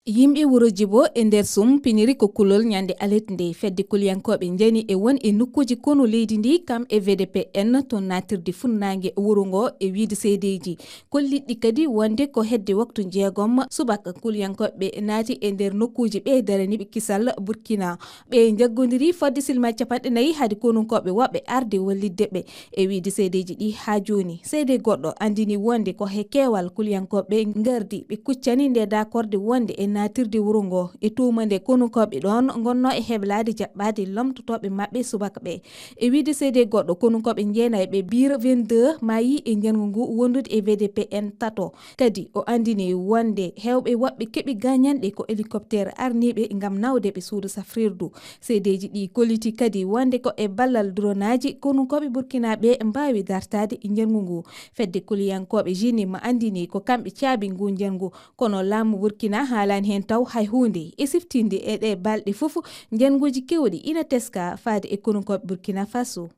Yimɓe wuro Djiibo e nder Soum piniri ko kulol nyande Alet nde fedde kuliyankooɓe njanii e won e nokkuuji konu leydi ndi kam e VDPN to natirde funnange wuro ngo e wiide seedeji kolliɗɗi kadi wonde ko hedde waktu jeegom subaka kuliyankooɓe naati e nder nokkuuji ɓe daraniɓe kisal Burkina ɓe jaggodiri fodde silma capanɗe 4 hadi konunkoɓe woɓɓe arde wallidde ɓe e wiide seedeji ɗi ha joni seede goɗɗo andini wonde ko he keewal kuliyankooɓe gardi ɓe kuccani nde dakorde wonde e natirde wuro ngo e tumande konunkoɓe ɗon gonno e heblade jaɓɓade lomtotoɓe mabɓe subaka ɓe e wiide seede goɗɗo konunkoɓe jeenayi ɓe bir 22 mayi e jangu ngu wondude e VDPN tato kadi o andini wonde hewɓe woɓɓe keeɓi gagnanɗe ko hélicoptère arniɓe ngam nawde ɓe suudu safrirdu seedeji ɗi kolliti kadi wonde ko e ballal dronaji konunkoɓe Burkina ɓe mbawi dartade e jangu ngu fedde kuliyankoɓe jini ma andini ko kamɓe caabi ngu jangu kono laamu Burkina haalani hen taw hay hunde e siftinde e ɗe balɗe fof janguji kewɗi ina teska faade e konunkoɓe Burkina Faso.